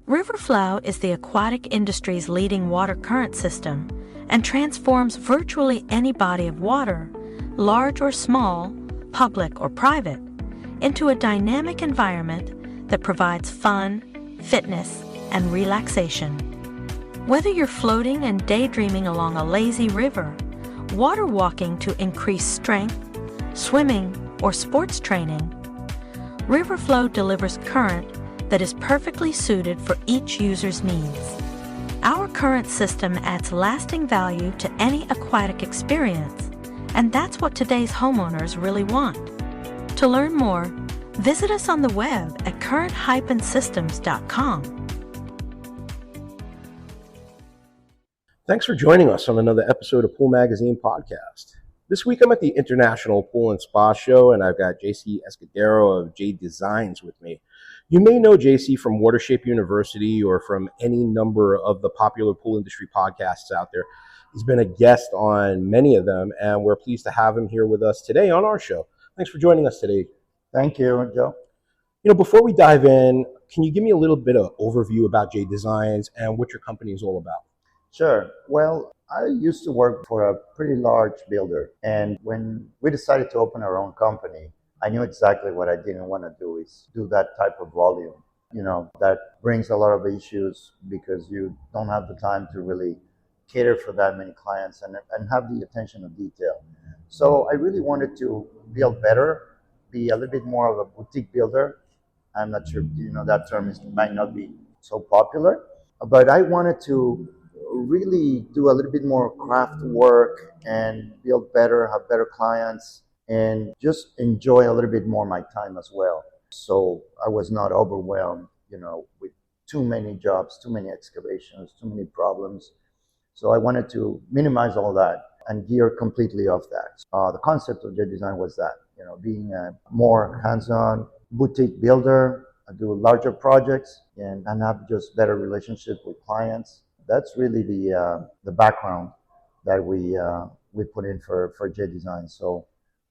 Riverflow is the aquatic industry's leading water current system and transforms virtually any body of water, large or small, public or private, into a dynamic environment that provides fun, fitness, and relaxation. Whether you're floating and daydreaming along a lazy river, water walking to increase strength, swimming, or sports training, Riverflow delivers current that is perfectly suited for each user's needs. Our current system adds lasting value to any aquatic experience, and that's what today's homeowners really want. To learn more, visit us on the web at current-systems.com. Thanks for joining us on another episode of Pool Magazine Podcast. This week I'm at the International Pool and Spa Show, and I've got JC Escudero of J Designs with me. You may know JC from Watershape University or from any number of the popular pool industry podcasts out there. He's been a guest on many of them, and we're pleased to have him here with us today on our show. Thanks for joining us today. Thank you, Joe. Before we dive in, can you give me a little bit of overview about J Designs and what your company is all about? Sure. Well, I used to work for a pretty large builder, and when we decided to open our own company, I knew exactly what I didn't want to do is do that type of volume. That brings a lot of issues because you don't have the time to really cater for that many clients and have the attention of detail. So I really wanted to build better, be a little bit more of a boutique builder. I'm not sure, that term might not be so popular, but I wanted to really do a little bit more craft work and build better, have better clients, and just enjoy a little bit more my time as well. So I was not overwhelmed, with too many jobs, too many excavations, too many problems. So I wanted to minimize all that and gear completely off that. The concept of J Design was that, being a more hands-on boutique builder, I do larger projects and have just better relationship with clients. That's really the background that we put in for J Design. So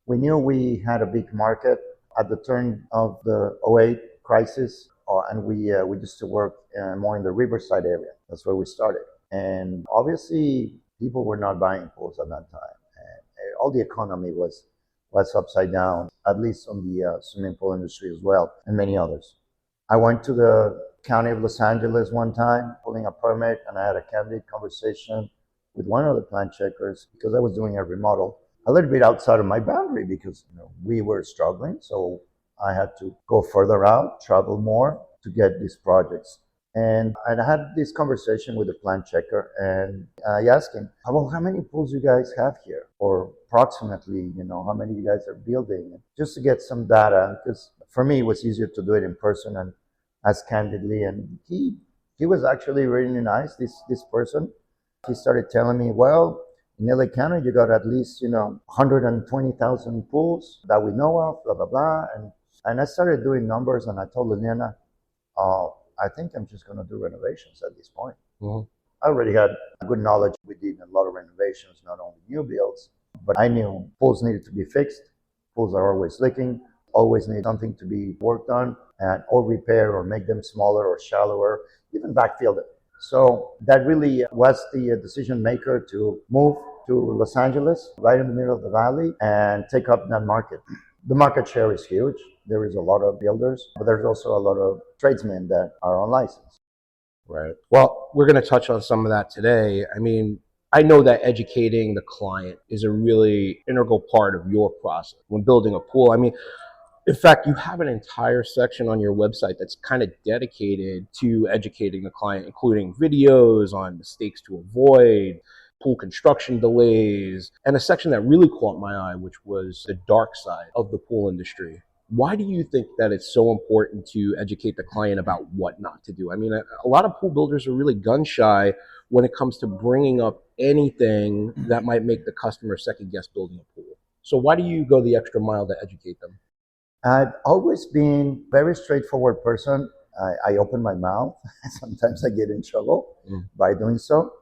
we knew we had a big market at the turn of the '08 crisis, and we used to work more in the Riverside area. That's where we started. And obviously, people were not buying pools at that time. And all the economy was upside down, at least on the swimming pool industry as well, and many others. I went to the County of Los Angeles one time, pulling a permit, and I had a candid conversation with one of the plan checkers because I was doing a remodel a little bit outside of my boundary because we were struggling. So I had to go further out, travel more to get these projects. And I had this conversation with the plan checker, and I asked him, well, how many pools you guys have here? Or approximately, how many you guys are building? Just to get some data, because for me, it was easier to do it in person and as candidly. And he was actually really nice, this person. He started telling me, well, in LA County, you got at least, 120,000 pools that we know of, blah, blah, blah. And I started doing numbers, and I told Liliana, I think I'm just going to do renovations at this point. Mm-hmm. I already had good knowledge. We did a lot of renovations, not only new builds, but I knew pools needed to be fixed. Pools are always leaking, always need something to be worked on or repair or make them smaller or shallower, even backfill it. So that really was the decision maker to move to Los Angeles, right in the middle of the valley, and take up that market. The market share is huge. There is a lot of builders, but there's also a lot of tradesmen that are on license. Right. Well, we're going to touch on some of that today. I know that educating the client is a really integral part of your process when building a pool. In fact, you have an entire section on your website that's kind of dedicated to educating the client, including videos on mistakes to avoid, pool construction delays, and a section that really caught my eye, which was the dark side of the pool industry. Why do you think that it's so important to educate the client about what not to do? A lot of pool builders are really gun shy when it comes to bringing up anything that might make the customer second guess building a pool. So why do you go the extra mile to educate them? I've always been a very straightforward person. I open my mouth. Sometimes I get in trouble by doing so.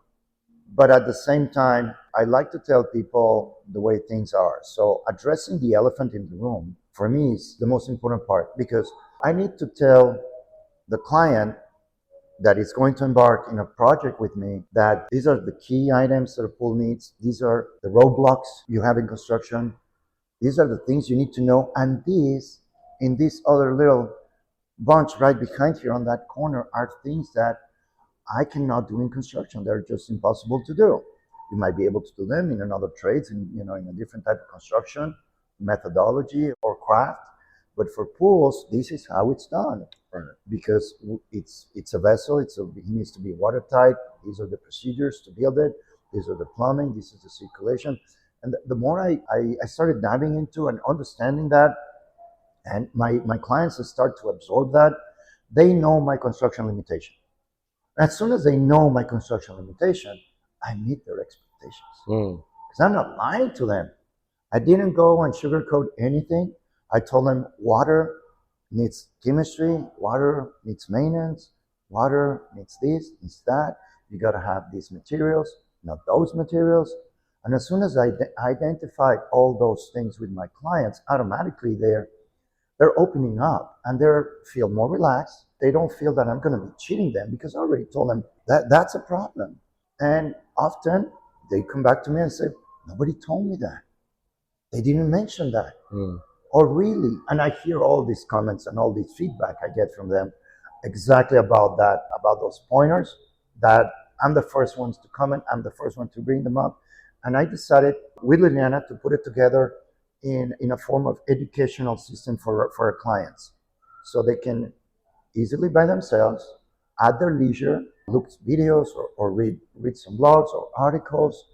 But at the same time, I like to tell people the way things are. So addressing the elephant in the room, for me, is the most important part, because I need to tell the client that is going to embark in a project with me, that these are the key items that a pool needs. These are the roadblocks you have in construction. These are the things you need to know. And these, in this other little bunch right behind here on that corner, are things that I cannot do in construction. They're just impossible to do. You might be able to do them in another trades, in a different type of construction methodology or craft. But for pools, this is how it's done. Right. Because it's a vessel. It needs to be watertight. These are the procedures to build it. These are the plumbing. This is the circulation. And the more I started diving into and understanding that, and my clients start to absorb that, they know my construction limitation. As soon as they know my construction limitation, I meet their expectations. Because I'm not lying to them. I didn't go and sugarcoat anything. I told them water needs chemistry, water needs maintenance, water needs this, needs that. You got to have these materials, not those materials. And as soon as I identified all those things with my clients, automatically they're opening up and they feel more relaxed. They don't feel that I'm going to be cheating them because I already told them that that's a problem. And often they come back to me and say, nobody told me that. They didn't mention that. Or really, and I hear all these comments and all this feedback I get from them exactly about that, about those pointers, that I'm the first ones to comment, I'm the first one to bring them up. And I decided with Liliana to put it together in a form of educational system for our clients. So they can easily by themselves, at their leisure, look at videos or read some blogs or articles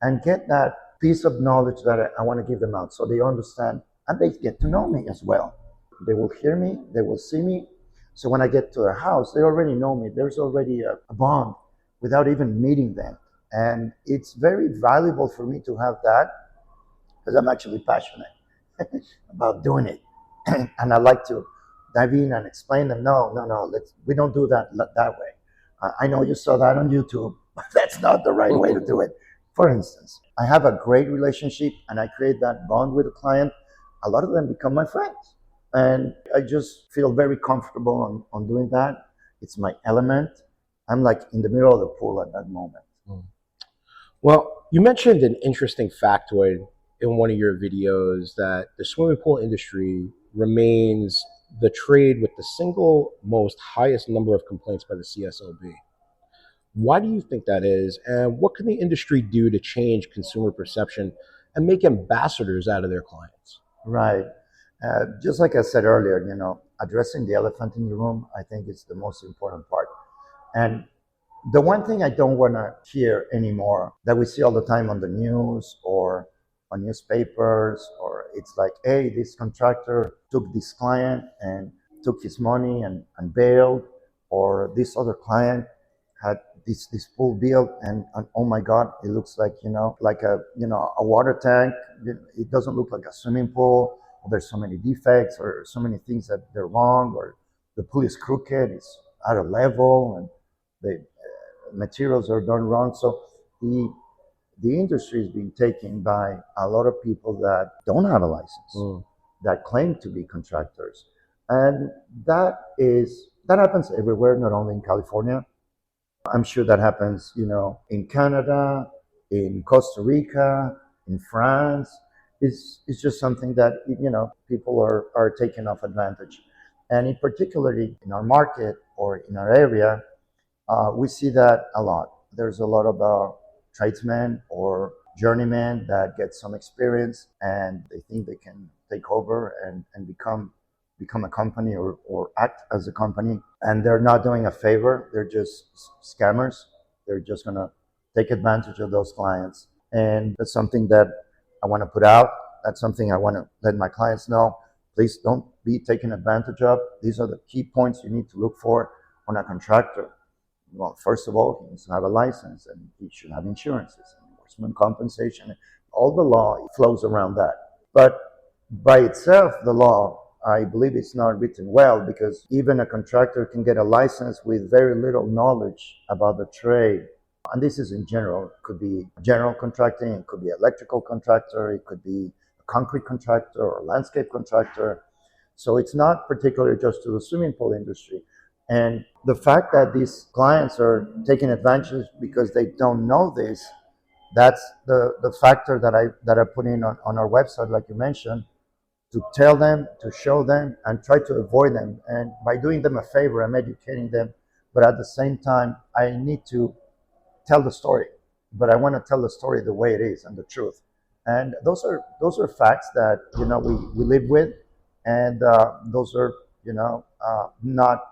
and get that piece of knowledge that I want to give them out so they understand and they get to know me as well. They will hear me, they will see me. So when I get to their house, they already know me. There's already a bond without even meeting them. And it's very valuable for me to have that because I'm actually passionate about doing it. And I like to dive in and explain them, no, we don't do that way. I know you saw that on YouTube, but that's not the right way to do it. For instance, I have a great relationship and I create that bond with a client. A lot of them become my friends. And I just feel very comfortable on doing that. It's my element. I'm like in the middle of the pool at that moment. Well, you mentioned an interesting factoid in one of your videos that the swimming pool industry remains the trade with the single most highest number of complaints by the CSOB. Why do you think that is? And what can the industry do to change consumer perception and make ambassadors out of their clients? Right. Just like I said earlier, addressing the elephant in the room, I think is the most important part. And the one thing I don't want to hear anymore that we see all the time on the news or on newspapers, or it's like, hey, this contractor took this client and took his money and bailed, or this other client had this pool built and oh my God, it looks like, like a water tank. It doesn't look like a swimming pool. There's so many defects or so many things that they're wrong, or the pool is crooked, it's out of level, and the materials are done wrong. So the industry is being taken by a lot of people that don't have a license, that claim to be contractors. And that happens everywhere, not only in California. I'm sure that happens, in Canada, in Costa Rica, in France. It's just something that, people are taking off advantage. And in particularly in our market or in our area, we see that a lot. There's a lot of tradesmen or journeymen that get some experience and they think they can take over and become a company or act as a company. And they're not doing a favor. They're just scammers. They're just going to take advantage of those clients. And that's something that I want to put out. That's something I want to let my clients know. Please don't be taken advantage of. These are the key points you need to look for on a contractor. Well, first of all, he needs to have a license and he should have insurances, enforcement compensation. All the law flows around that. But by itself, the law, I believe it's not written well, because even a contractor can get a license with very little knowledge about the trade. And this is in general. It could be general contracting, it could be electrical contractor, it could be a concrete contractor or landscape contractor. So it's not particular just to the swimming pool industry. And the fact that these clients are taking advantage because they don't know this, that's the factor that I put in on our website, like you mentioned, to tell them, to show them, and try to avoid them. And by doing them a favor, I'm educating them, but at the same time, I need to tell the story. But I want to tell the story the way it is and the truth. And those are facts that we live with, and those are not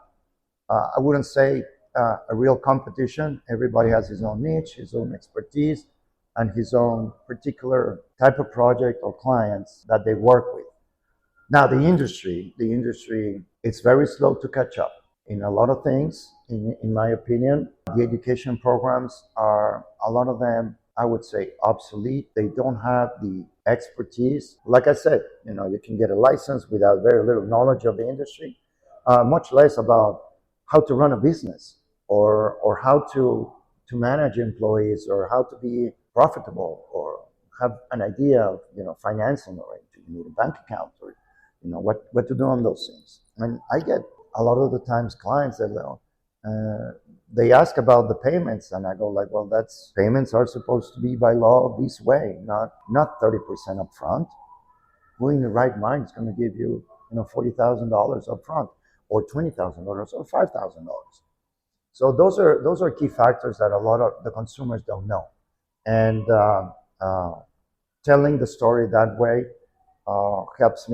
I wouldn't say a real competition. Everybody has his own niche, his own expertise, and his own particular type of project or clients that they work with. Now, the industry, it's very slow to catch up in a lot of things. In my opinion, the education programs are, a lot of them, I would say, obsolete. They don't have the expertise. Like I said, you can get a license without very little knowledge of the industry, much less about how to run a business, or how to manage employees, or how to be profitable, or have an idea of financing, or do you need a bank account, or what to do on those things. And I get a lot of the times clients that they ask about the payments, and I go like, well, that's payments are supposed to be by law this way, not 30% upfront. Who in the right mind is going to give you $40,000 upfront, or $20,000, or $5,000? So those are key factors that a lot of the consumers don't know, and telling the story that way helps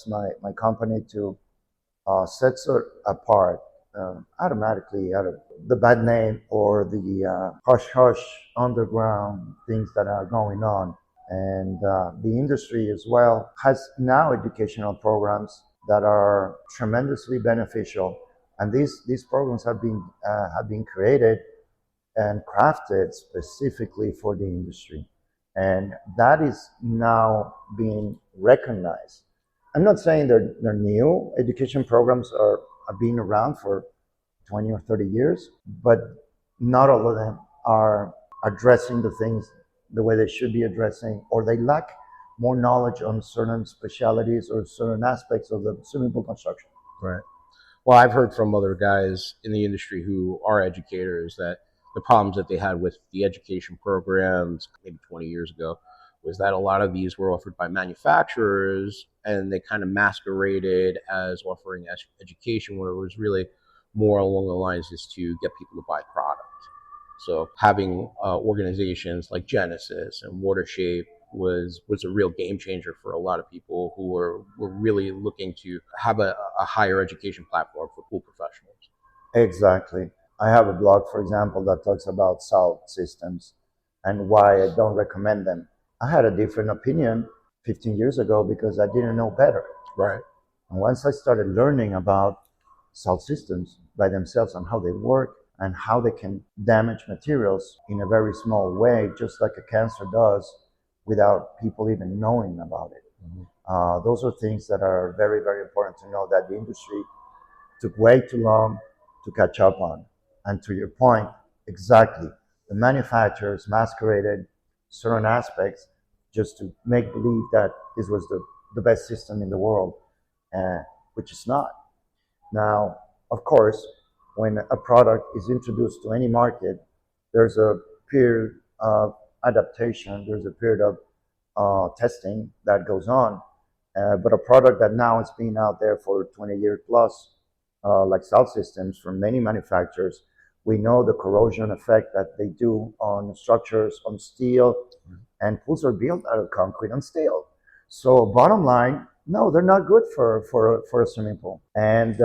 my company to sets it apart automatically out of the bad name, or the hush hush underground things that are going on. And the industry as well has now educational programs that are tremendously beneficial, and these programs have been created and crafted specifically for the industry, and that is now being recognized. I'm not saying they're new. Education programs have been around for 20 or 30 years, but not all of them are addressing the things the way they should be addressing, or they lack more knowledge on certain specialities or certain aspects of the swimming pool construction. Right. Well, I've heard from other guys in the industry who are educators that the problems that they had with the education programs maybe 20 years ago was that a lot of these were offered by manufacturers, and they kind of masqueraded as offering education, where it was really more along the lines is to get people to buy product. So having organizations like Genesis and Watershape was a real game changer for a lot of people who were really looking to have a higher education platform for pool professionals. Exactly. I have a blog, for example, that talks about salt systems and why I don't recommend them. I had a different opinion 15 years ago because I didn't know better. Right. And once I started learning about salt systems by themselves and how they work and how they can damage materials in a very small way, just like a cancer does, without people even knowing about it. Mm-hmm. Those are things that are very, very important to know, that the industry took way too long to catch up on. And to your point, exactly, the manufacturers masqueraded certain aspects just to make believe that this was the best system in the world, which is not. Now, of course, when a product is introduced to any market, there's a period of adaptation, there's a period of testing that goes on. But a product that now has been out there for 20 years plus, like salt systems from many manufacturers, we know the corrosion effect that they do on structures, on steel, and pools are built out of concrete and steel. So bottom line, no, they're not good for a swimming pool. And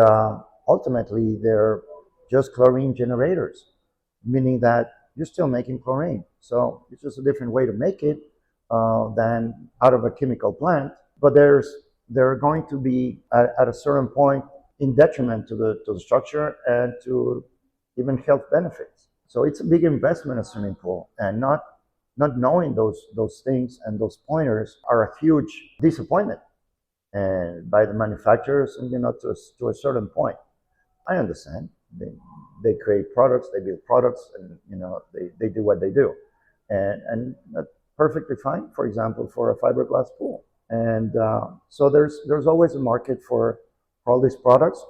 ultimately, they're just chlorine generators, meaning that you're still making chlorine. So it's just a different way to make it than out of a chemical plant. But they're going to be at a certain point in detriment to the structure and to even health benefits. So it's a big investment, a swimming pool, and not knowing those things and those pointers are a huge disappointment, and by the manufacturers, and to a certain point. I understand they create products, they build products, and they do what they do, and that's perfectly fine. For example, for a fiberglass pool, and so there's always a market for all these products,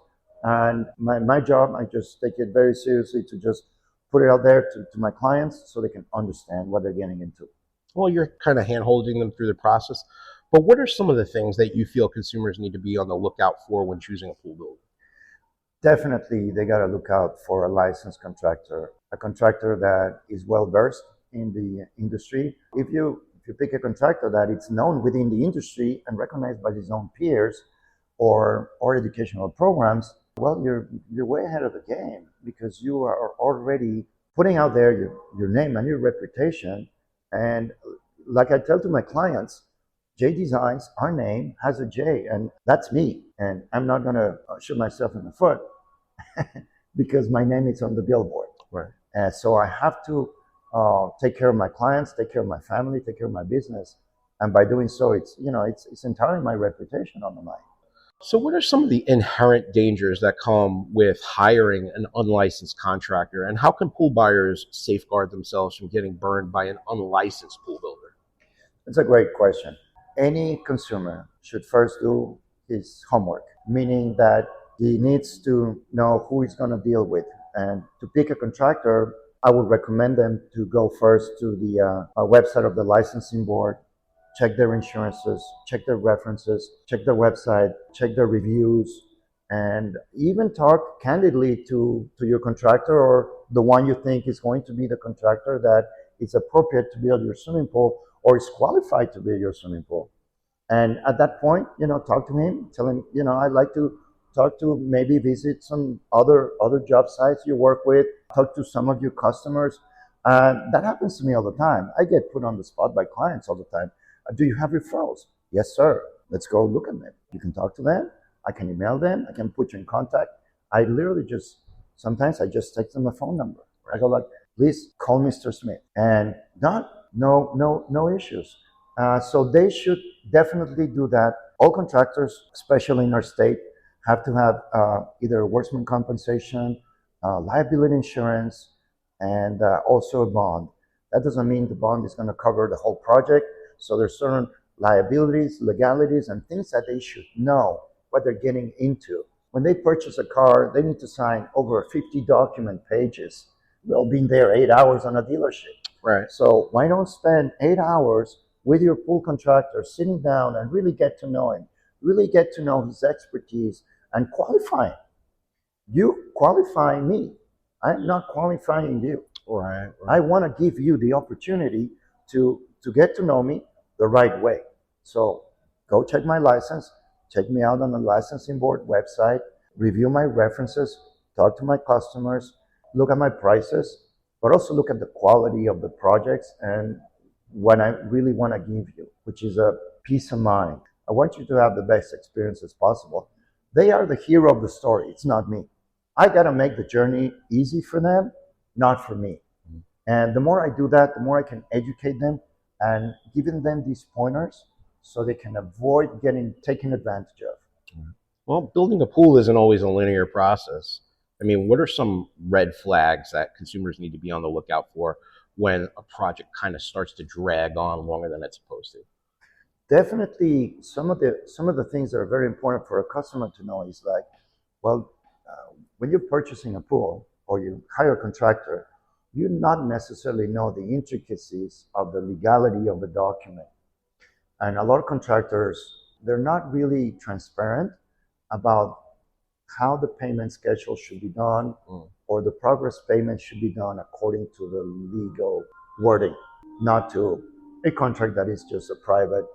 And my job, I just take it very seriously to just put it out there to my clients so they can understand what they're getting into. Well, you're kind of hand holding them through the process. But what are some of the things that you feel consumers need to be on the lookout for when choosing a pool builder? Definitely, they got to look out for a licensed contractor, a contractor that is well versed in the industry. If you pick a contractor that it's known within the industry and recognized by his own peers or educational programs, well, you're way ahead of the game because you are already putting out there your name and your reputation. And like I tell to my clients, J Designs, our name has a J, and that's me. And I'm not gonna shoot myself in the foot because my name is on the billboard. Right. And so I have to take care of my clients, take care of my family, take care of my business, and by doing so, it's entirely my reputation on the line. So, what are some of the inherent dangers that come with hiring an unlicensed contractor, and how can pool buyers safeguard themselves from getting burned by an unlicensed pool builder? It's a great question. Any consumer should first do his homework, meaning that he needs to know who he's going to deal with. And to pick a contractor, I would recommend them to go first to the website of the licensing board, check their insurances, check their references, check their website, check their reviews, and even talk candidly to your contractor or the one you think is going to be the contractor that is appropriate to build your swimming pool or is qualified to build your swimming pool. And at that point, talk to him, tell him, I'd like to talk to, maybe visit some other job sites you work with, talk to some of your customers. That happens to me all the time. I get put on the spot by clients all the time. Do you have referrals? Yes, sir. Let's go look at them. You can talk to them. I can email them. I can put you in contact. I literally sometimes I just text them a phone number. I go like, please call Mr. Smith. And no issues. So they should definitely do that. All contractors, especially in our state, have to have either workman compensation, liability insurance, and also a bond. That doesn't mean the bond is going to cover the whole project. So there's certain liabilities, legalities, and things that they should know what they're getting into. When they purchase a car, they need to sign over 50 document pages. Well, being there 8 hours on a dealership. Right. So why don't spend 8 hours with your pool contractor, sitting down and really get to know him, really get to know his expertise and qualify him. You qualify me. I'm not qualifying you. Right. I want to give you the opportunity to get to know me the right way. So go check my license, check me out on the licensing board website, review my references, talk to my customers, look at my prices, but also look at the quality of the projects and what I really want to give you, which is a peace of mind. I want you to have the best experiences possible. They are the hero of the story. It's not me. I got to make the journey easy for them, not for me. And the more I do that, the more I can educate them and giving them these pointers so they can avoid getting taken advantage of. Well, building a pool isn't always a linear process. I mean, what are some red flags that consumers need to be on the lookout for when a project kind of starts to drag on longer than it's supposed to? Definitely, some of the things that are very important for a customer to know is like, well, when you're purchasing a pool or you hire a contractor, you not necessarily know the intricacies of the legality of the document. And a lot of contractors, they're not really transparent about how the payment schedule should be done or the progress payment should be done according to the legal wording, not to a contract that is just a private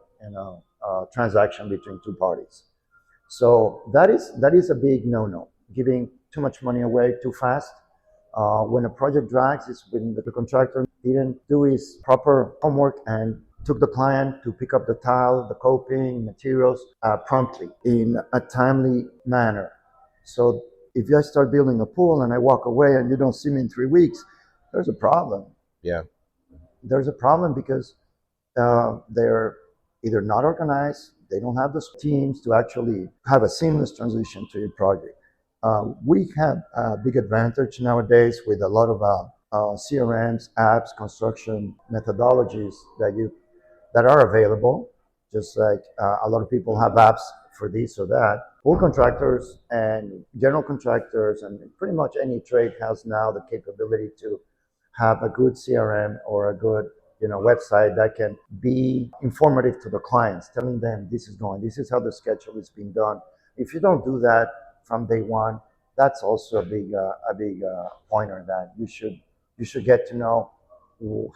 transaction between two parties. So that is a big no-no, giving too much money away too fast. When a project drags is when the contractor didn't do his proper homework and took the client to pick up the tile, the coping, materials promptly in a timely manner. So if I start building a pool and I walk away and you don't see me in 3 weeks, there's a problem. Yeah. There's a problem because they're either not organized, they don't have the teams to actually have a seamless transition to your project. We have a big advantage nowadays with a lot of CRMs, apps, construction methodologies that are available. Just like a lot of people have apps for this or that. Pool contractors and general contractors and pretty much any trade has now the capability to have a good CRM or a good website that can be informative to the clients, telling them this is going, this is how the schedule is being done. If you don't do that from day one, that's also a big pointer that you should get to know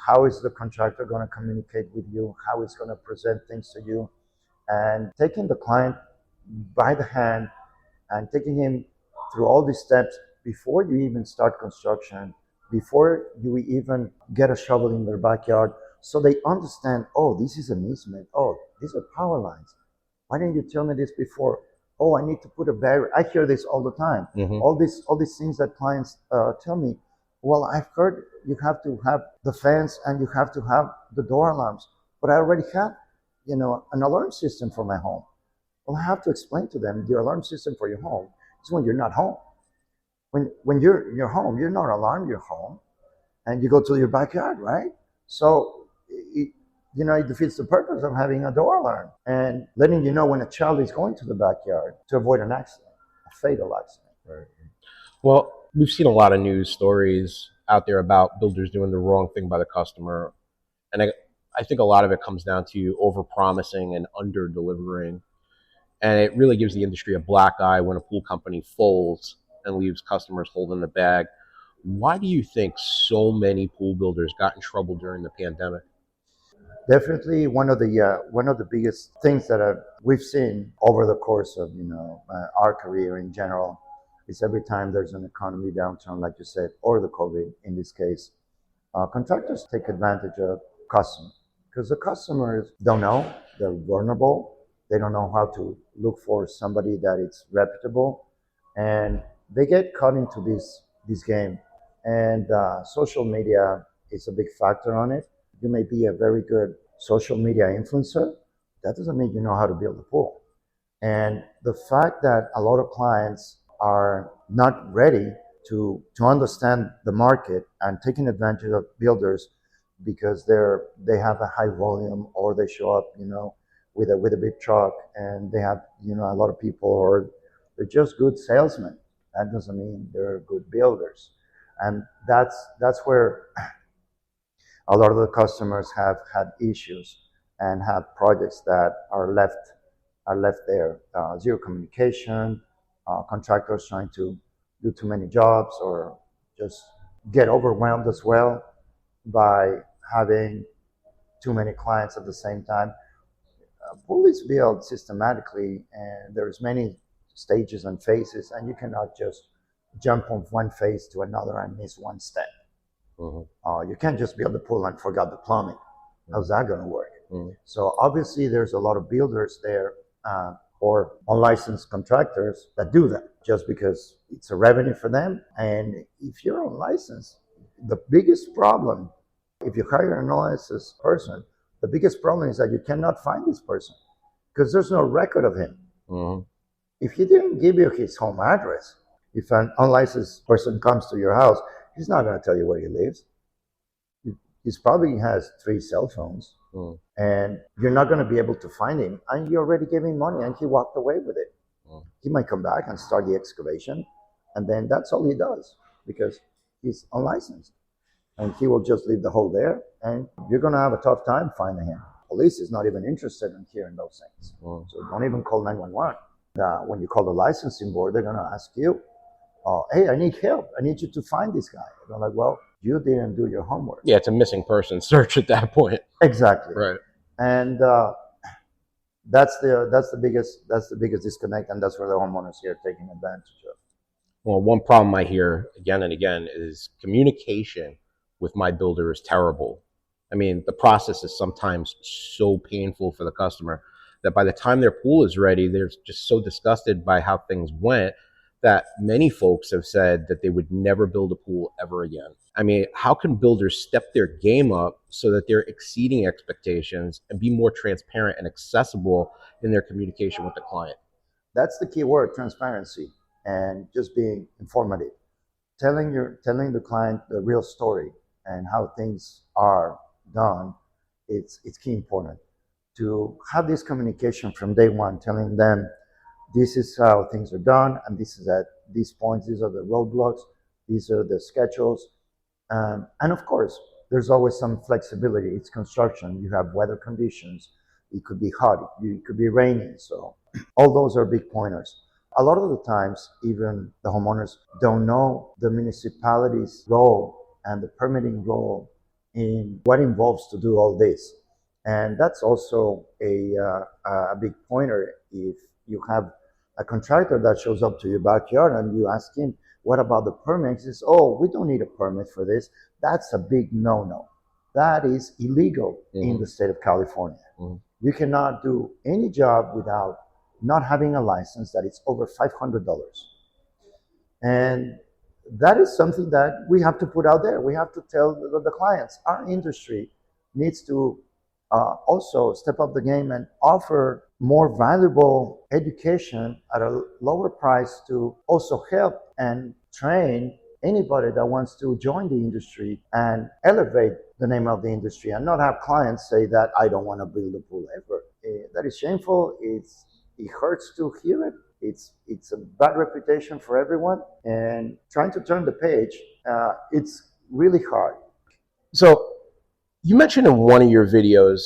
how is the contractor going to communicate with you, how he's going to present things to you, and taking the client by the hand and taking him through all these steps before you even start construction, before you even get a shovel in their backyard, so they understand, oh, this is an easement, oh, these are power lines. Why didn't you tell me this before? Oh, I need to put a barrier. I hear this all the time. Mm-hmm. All these things that clients tell me. Well, I've heard you have to have the fence and you have to have the door alarms, but I already have, an alarm system for my home. Well, I have to explain to them the alarm system for your home is when you're not home. When you're home, you're not alarmed. You're home, and you go to your backyard, right? So it defeats the purpose of having a door alarm and letting you know when a child is going to the backyard to avoid an accident, a fatal accident. Right. Well, we've seen a lot of news stories out there about builders doing the wrong thing by the customer. And I think a lot of it comes down to over-promising and under-delivering. And it really gives the industry a black eye when a pool company folds and leaves customers holding the bag. Why do you think so many pool builders got in trouble during the pandemic? Definitely one of the biggest things that we've seen over the course of our career in general is every time there's an economy downturn, like you said, or the COVID in this case, contractors take advantage of customers because the customers don't know, they're vulnerable, they don't know how to look for somebody that is reputable, and they get caught into this game. And social media is a big factor on it. You may be a very good social media influencer. That doesn't mean you know how to build a pool. And the fact that a lot of clients are not ready to understand the market and taking advantage of builders because they have a high volume or they show up, with a big truck and they have, a lot of people, or they're just good salesmen. That doesn't mean they're good builders. And that's where a lot of the customers have had issues and have projects that are left there. Zero communication, contractors trying to do too many jobs, or just get overwhelmed as well by having too many clients at the same time. Pool is built systematically, and there's many stages and phases, and you cannot just jump from one phase to another and miss one step. You can't just build a pool and forget the plumbing. How's that going to work? So obviously there's a lot of builders there or unlicensed contractors that do that just because it's a revenue for them. And if you're unlicensed, the biggest problem, if you hire an unlicensed person, the biggest problem is that you cannot find this person because there's no record of him. If he didn't give you his home address, if an unlicensed person comes to your house, he's not going to tell you where he lives. He probably has 3 cell phones, and you're not going to be able to find him. And you already gave him money, and he walked away with it. He might come back and start the excavation, and then that's all he does because he's unlicensed. And he will just leave the hole there, and you're going to have a tough time finding him. Police is not even interested in hearing those things. So don't even call 911. When you call the licensing board, they're going to ask you, hey, I need help. I need you to find this guy. They're like, well, you didn't do your homework. Yeah, it's a missing person search at that point. Exactly. Right. And that's the biggest disconnect, and that's where the homeowners here are taking advantage of. Well, one problem I hear again and again is communication with my builder is terrible. I mean, the process is sometimes so painful for the customer that by the time their pool is ready, they're just so disgusted by how things went that many folks have said that they would never build a pool ever again. I mean, how can builders step their game up so that they're exceeding expectations and be more transparent and accessible in their communication with the client? That's the key word, transparency, and just being informative. Telling the client the real story and how things are done, it's key important. To have this communication from day one, telling them this is how things are done, and this is at these points, these are the roadblocks, these are the schedules. And of course, there's always some flexibility. It's construction. You have weather conditions. It could be hot. It could be raining. So all those are big pointers. A lot of the times, even the homeowners don't know the municipality's role and the permitting role in what involves to do all this. And that's also a big pointer. If you have a contractor that shows up to your backyard and you ask him, what about the permits? He says, oh, we don't need a permit for this. That's a big no-no. That is illegal in the state of California. You cannot do any job without not having a license that is over $500. And that is something that we have to put out there. We have to tell the clients, our industry needs to also step up the game and offer more valuable education at a lower price to also help and train anybody that wants to join the industry and elevate the name of the industry, and not have clients say that I don't want to build a pool ever. That is shameful. It hurts to hear it. It's a bad reputation for everyone, and trying to turn the page, it's really hard. So you mentioned in one of your videos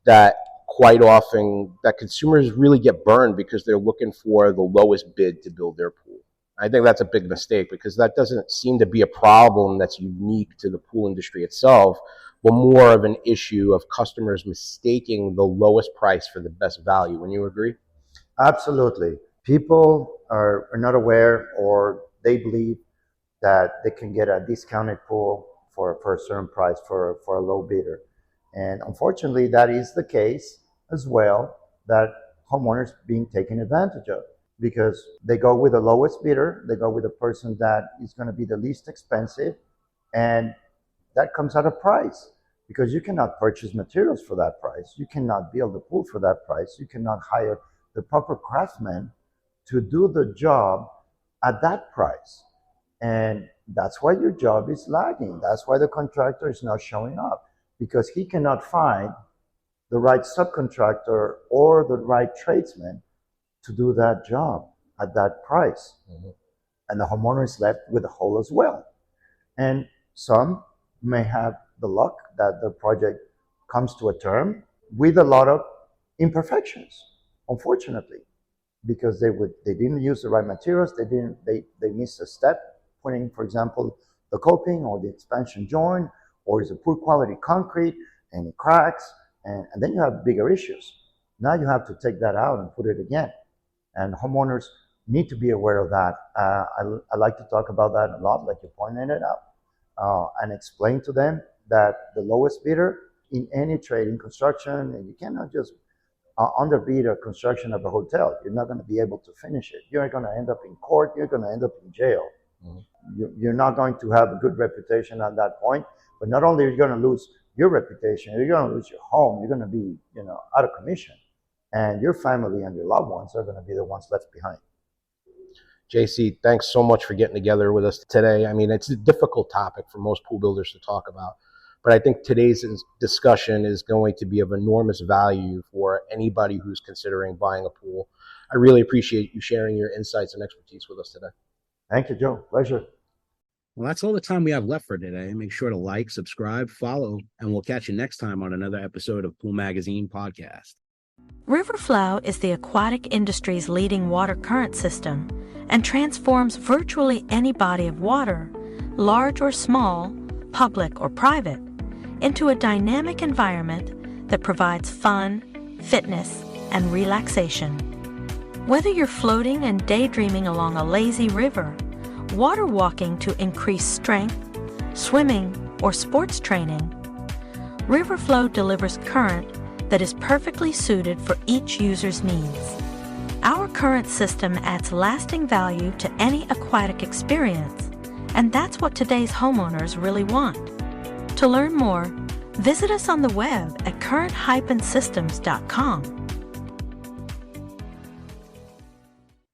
that quite often that consumers really get burned because they're looking for the lowest bid to build their pool. I think that's a big mistake, because that doesn't seem to be a problem that's unique to the pool industry itself, but more of an issue of customers mistaking the lowest price for the best value. Wouldn't you agree? Absolutely. People are not aware, or they believe that they can get a discounted pool for a certain price for a low bidder. And unfortunately, that is the case as well, that homeowners being taken advantage of, because they go with the lowest bidder, they go with the person that is going to be the least expensive, and that comes at a price, because you cannot purchase materials for that price. You cannot build a pool for that price. You cannot hire the proper craftsman to do the job at that price. And that's why your job is lagging. That's why the contractor is not showing up, because he cannot find the right subcontractor or the right tradesman to do that job at that price. And the homeowner is left with a hole as well. And some may have the luck that the project comes to a term with a lot of imperfections, unfortunately, because they didn't use the right materials, they missed a step, putting, for example, the coping or the expansion joint, or is a poor quality concrete and it cracks, and then you have bigger issues. Now you have to take that out and put it again. And homeowners need to be aware of that. I like to talk about that a lot, like you pointed it out, and explain to them that the lowest bidder in any trade, in construction, and you cannot just underbid a construction of a hotel. You're not going to be able to finish it. You're going to end up in court. You're going to end up in jail. You're not going to have a good reputation at that point. But not only are you going to lose your reputation, you're going to lose your home. You're going to be, out of commission, and your family and your loved ones are going to be the ones left behind. JC, thanks so much for getting together with us today. I mean, it's a difficult topic for most pool builders to talk about, but I think today's discussion is going to be of enormous value for anybody who's considering buying a pool. I really appreciate you sharing your insights and expertise with us today. Thank you, Joe. Pleasure. Well, that's all the time we have left for today. Make sure to like, subscribe, follow, and we'll catch you next time on another episode of Pool Magazine Podcast. Riverflow is the aquatic industry's leading water current system and transforms virtually any body of water, large or small, public or private, into a dynamic environment that provides fun, fitness, and relaxation. Whether you're floating and daydreaming along a lazy river, water walking to increase strength, swimming, or sports training, Riverflow delivers current that is perfectly suited for each user's needs. Our current system adds lasting value to any aquatic experience, and that's what today's homeowners really want. To learn more, visit us on the web at current-systems.com.